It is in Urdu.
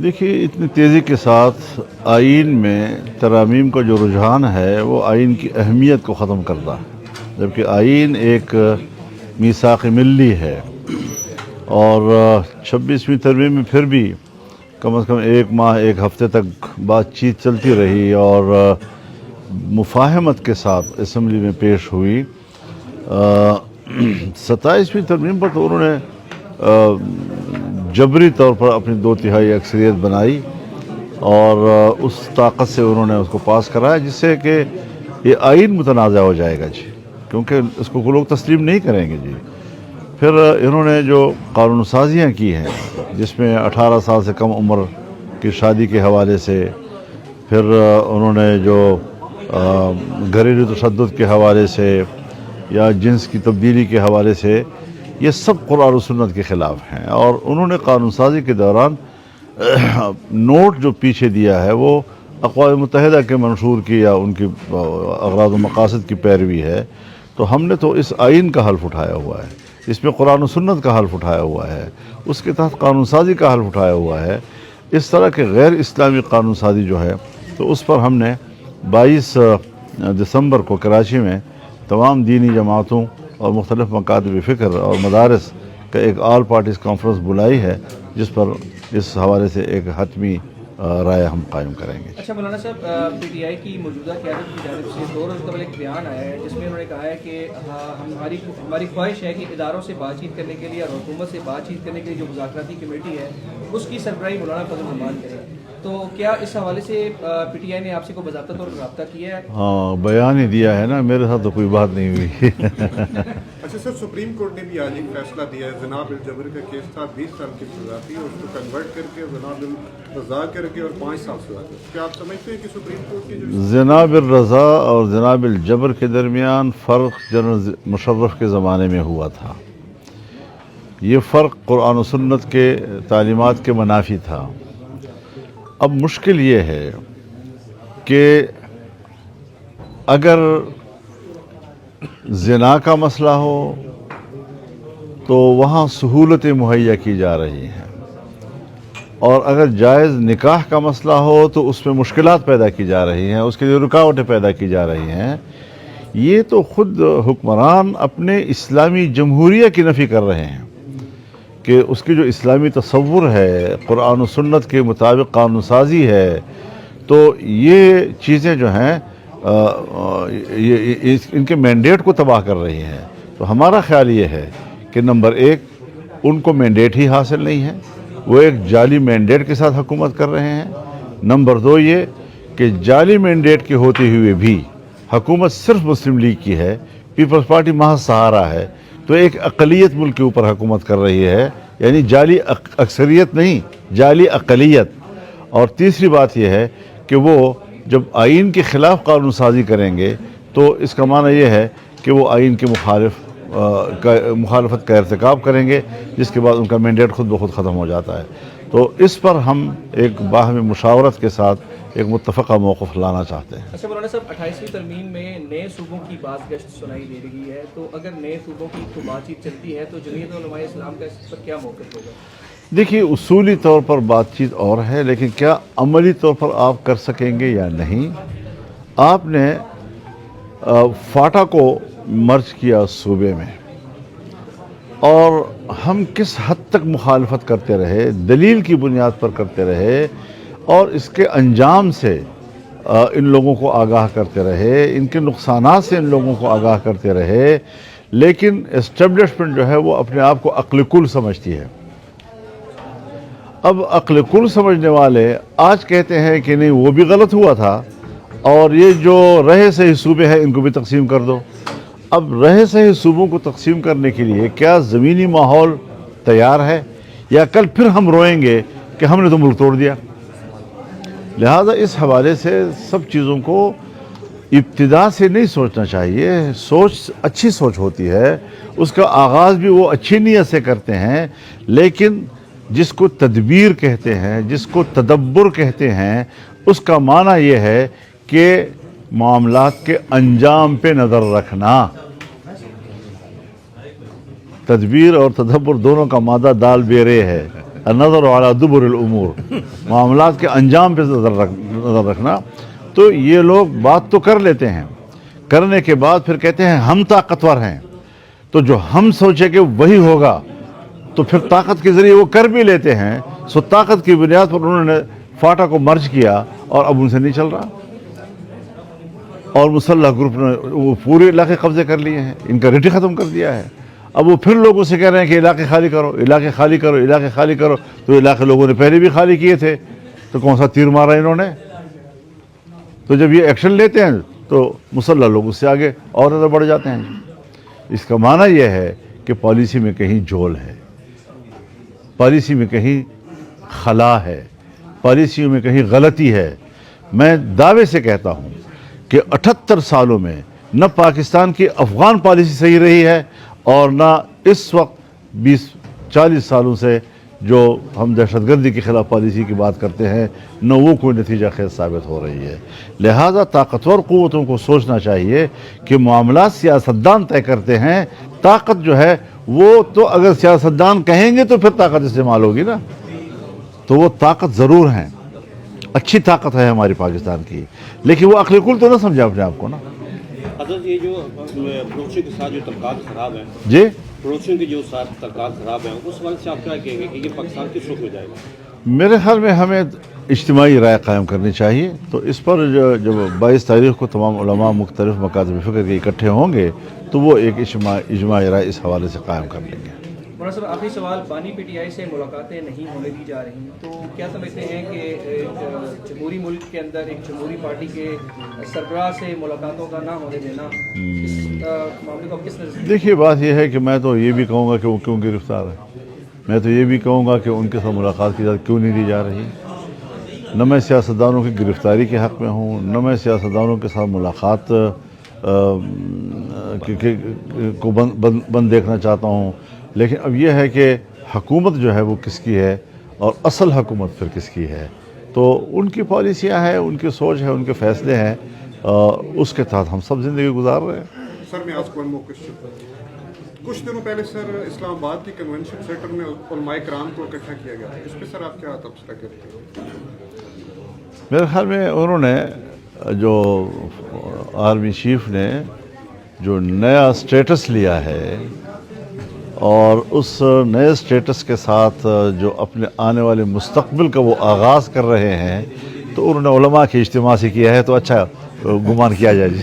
دیکھیے اتنی تیزی کے ساتھ آئین میں ترامیم کا جو رجحان ہے وہ آئین کی اہمیت کو ختم کرتا ہے، جبکہ آئین ایک میثاق ملی ہے، اور 26ویں ترمیم میں پھر بھی کم از کم ایک ماہ ایک ہفتے تک بات چیت چلتی رہی اور مفاہمت کے ساتھ اسمبلی میں پیش ہوئی۔ 27ویں ترمیم پر تو انہوں نے جبری طور پر اپنی 2/3 اکثریت بنائی اور اس طاقت سے انہوں نے اس کو پاس کرایا، جس سے کہ یہ آئین متنازع ہو جائے گا جی، کیونکہ اس کو لوگ تسلیم نہیں کریں گے جی۔ پھر انہوں نے جو قانون سازیاں کی ہیں، جس میں 18 سال سے کم عمر کی شادی کے حوالے سے، پھر انہوں نے جو گھریلو تشدد کے حوالے سے یا جنس کی تبدیلی کے حوالے سے، یہ سب قرآن و سنت کے خلاف ہیں۔ اور انہوں نے قانون سازی کے دوران نوٹ جو پیچھے دیا ہے وہ اقوام متحدہ کے منشور کی یا ان کی اغراض و مقاصد کی پیروی ہے۔ تو ہم نے تو اس آئین کا حلف اٹھایا ہوا ہے، اس میں قرآن و سنت کا حلف اٹھایا ہوا ہے، اس کے تحت قانون سازی کا حلف اٹھایا ہوا ہے۔ اس طرح کے غیر اسلامی قانون سازی جو ہے تو اس پر ہم نے 22 دسمبر کو کراچی میں تمام دینی جماعتوں اور مختلف مکاتب فکر اور مدارس کا ایک آل پارٹیز کانفرنس بلائی ہے، جس پر اس حوالے سے ایک حتمی رائے ہم قائم کریں گے۔ اچھا مولانا صاحب، پی ٹی آئی کی موجودہ قیادت کی جانب سے 2 روز قبل ایک بیان آیا ہے جس میں انہوں نے کہا ہے کہ ہماری خواہش ہے کہ اداروں سے بات چیت کرنے کے لیے اور حکومت سے بات چیت کرنے کے لیے جو مذاکراتی کمیٹی ہے اس کی سربراہی مولانا فضل الرحمان کرے۔ تو کیا اس حوالے سے پی ٹی آئی نے آپ سے کوئی باضابطہ طور پر رابطہ کیا ہے؟ ہاں، بیان ہی دیا ہے نا، میرے ساتھ تو کوئی بات نہیں ہوئی۔ اچھا سر، سپریم کورٹ نے بھی آج ایک فیصلہ دیا ہے، جناب الجبر کا کیس تھا، 20 سال کی سزا تھی، اس کو کنورٹ کر کے جناب الرضا کر کے اور 5 سال سزا دی۔ کیا آپ سمجھتے ہیں کہ سپریم کورٹ کی جو جناب الرضا اور جناب الجبر کے درمیان فرق جنرل مشرف کے زمانے میں ہوا تھا۔ یہ فرق قرآن و سنت کے تعلیمات کے منافی تھا۔ اب مشکل یہ ہے کہ اگر زنا کا مسئلہ ہو تو وہاں سہولتیں مہیا کی جا رہی ہیں، اور اگر جائز نکاح کا مسئلہ ہو تو اس میں مشکلات پیدا کی جا رہی ہیں، اس کے لیے رکاوٹیں پیدا کی جا رہی ہیں۔ یہ تو خود حکمران اپنے اسلامی جمہوریہ کی نفی کر رہے ہیں کہ اس کی جو اسلامی تصور ہے، قرآن و سنت کے مطابق قانون سازی ہے، تو یہ چیزیں جو ہیں ان کے مینڈیٹ کو تباہ کر رہی ہیں۔ تو ہمارا خیال یہ ہے کہ نمبر 1، ان کو مینڈیٹ ہی حاصل نہیں ہے، وہ ایک جعلی مینڈیٹ کے ساتھ حکومت کر رہے ہیں۔ نمبر 2 یہ کہ جعلی مینڈیٹ کے ہوتے ہوئے بھی حکومت صرف مسلم لیگ کی ہے، پیپلز پارٹی محض سہارا ہے، تو ایک اقلیت ملک کے اوپر حکومت کر رہی ہے، یعنی جعلی اکثریت نہیں، جعلی اقلیت۔ اور تیسری بات یہ ہے کہ وہ جب آئین کے خلاف قانون سازی کریں گے تو اس کا معنی یہ ہے کہ وہ آئین کے مخالفت کا ارتکاب کریں گے، جس کے بعد ان کا مینڈیٹ خود بخود ختم ہو جاتا ہے۔ تو اس پر ہم ایک باہمی مشاورت کے ساتھ ایک متفقہ موقف لانا چاہتے ہیں۔ اچھا مولانا صاحب، 28ویں ترمیم میں نئے صوبوں کی بات گشت سنائی دے رہی ہے، تو اگر نئے صوبوں کی تو بات چیت چلتی ہے تو جمعیت علماء اسلام کا اس پر کیا موقف ہوگا؟ دیکھیے، اصولی طور پر بات چیت اور ہے، لیکن کیا عملی طور پر آپ کر سکیں گے یا نہیں؟ آپ نے فاٹا کو مرج کیا صوبے میں، اور ہم کس حد تک مخالفت کرتے رہے، دلیل کی بنیاد پر کرتے رہے، اور اس کے انجام سے ان لوگوں کو آگاہ کرتے رہے، ان کے نقصانات سے ان لوگوں کو آگاہ کرتے رہے، لیکن اسٹیبلشمنٹ جو ہے وہ اپنے آپ کو عقل کل سمجھتی ہے۔ اب عقل کل سمجھنے والے آج کہتے ہیں کہ نہیں، وہ بھی غلط ہوا تھا، اور یہ جو رہے صحیح صوبے ہیں ان کو بھی تقسیم کر دو۔ اب رہے صحیح صوبوں کو تقسیم کرنے کے لیے کیا زمینی ماحول تیار ہے، یا کل پھر ہم روئیں گے کہ ہم نے تو ملک توڑ دیا؟ لہذا اس حوالے سے سب چیزوں کو ابتدا سے نہیں سوچنا چاہیے۔ اچھی سوچ ہوتی ہے، اس کا آغاز بھی وہ اچھی نیت سے کرتے ہیں، لیکن جس کو تدبیر کہتے ہیں، جس کو تدبر کہتے ہیں، اس کا معنی یہ ہے کہ معاملات کے انجام پہ نظر رکھنا۔ تدبیر اور تدبر دونوں کا مادہ دال بیرے ہے، النظر علی دبر الامور، معاملات کے انجام پہ نظر رکھنا. تو یہ لوگ بات تو کر لیتے ہیں، کرنے کے بعد پھر کہتے ہیں ہم طاقتور ہیں، تو جو ہم سوچے کہ وہی ہوگا تو پھر طاقت کے ذریعے وہ کر بھی لیتے ہیں. سو طاقت کی بنیاد پر انہوں نے فاٹا کو مرج کیا اور اب ان سے نہیں چل رہا، اور مسلح گروپ نے وہ پورے علاقے قبضے کر لیے ہیں، ان کا ریٹی ختم کر دیا ہے. اب وہ پھر لوگوں سے کہہ رہے ہیں کہ علاقے خالی کرو، علاقے خالی کرو، علاقے خالی کرو. تو علاقے لوگوں نے پہلے بھی خالی کیے تھے، تو کون سا تیر مارا انہوں نے؟ تو جب یہ ایکشن لیتے ہیں تو مسلح لوگ اس سے آگے اور زیادہ بڑھ جاتے ہیں. اس کا معنی یہ ہے کہ پالیسی میں کہیں جھول ہے، پالیسی میں کہیں خلا ہے، پالیسی میں کہیں غلطی ہے. میں دعوے سے کہتا ہوں کہ 78 سالوں میں نہ پاکستان کی افغان پالیسی صحیح رہی ہے، اور نہ اس وقت 20-40 سالوں سے جو ہم دہشت گردی کے خلاف پالیسی کی بات کرتے ہیں، نہ وہ کوئی نتیجہ خیز ثابت ہو رہی ہے. لہذا طاقتور قوتوں کو سوچنا چاہیے کہ معاملات سیاستدان طے کرتے ہیں. طاقت جو ہے وہ تو اگر سیاستدان کہیں گے تو پھر طاقت استعمال ہوگی نا. تو وہ طاقت ضرور ہیں، اچھی طاقت ہے ہماری پاکستان کی، لیکن وہ عقل کل تو نہ سمجھا اپنے آپ کو نا. حضرت یہ جو پڑوسیوں کے ساتھ جو تعلقات خراب ہیں، جی پڑوسیوں کے جو ساتھ تعلقات خراب ہیں، اس وقت سے آپ کیا کہیں گے کہ یہ پاکستان کس رخ میں جائے گا؟ میرے خیال میں ہمیں اجتماعی رائے قائم کرنی چاہیے. تو اس پر جب 22 تاریخ کو تمام علماء مختلف مکاتب فکر کے اکٹھے ہوں گے تو وہ ایک اجماعی رائے اس حوالے سے قائم کر لیں گے. مولانا صاحب آخری سوال، بانی پی ٹی آئی سے ملاقاتیں نہیں ہونے دی جا رہی، تو کیا سمجھتے ہیں کہ ایک جمہوری ملک کے اندر ایک جمہوری پارٹی کے سربراہ سے ملاقاتوں کا نہ ہونے دینا اس معاملے کو کس نظر؟ دیکھیے بات یہ ہے کہ میں تو یہ بھی کہوں گا کہ وہ کیوں گرفتار ہے، میں تو یہ بھی کہوں گا کہ ان کے ساتھ ملاقات کی اجازت کیوں نہیں دی جا رہی. نہ میں سیاستدانوں کی گرفتاری کے حق میں ہوں، نہ میں سیاستدانوں کے ساتھ ملاقات کو بند دیکھنا چاہتا ہوں. لیکن اب یہ ہے کہ حکومت جو ہے وہ کس کی ہے اور اصل حکومت پھر کس کی ہے. تو ان کی پالیسیاں ہیں، ان کی سوچ ہے، ان کے فیصلے ہیں، اس کے تحت ہم سب زندگی گزار رہے ہیں. سر میں آج ون مور کوسچن. کچھ دنوں پہلے سر اسلام آباد کی کنونشن سینٹر میں علماء کرام کو اکٹھا کیا گیا، اس پہ سر آپ کیا تبصرہ کرتے ہیں؟ میرے خیال میں انہوں نے جو آرمی چیف نے جو نیا سٹیٹس لیا ہے اور اس نئے سٹیٹس کے ساتھ جو اپنے آنے والے مستقبل کا وہ آغاز کر رہے ہیں، تو انہوں نے علماء کے اجتماع سے کیا ہے، تو اچھا گمان کیا جائے. جی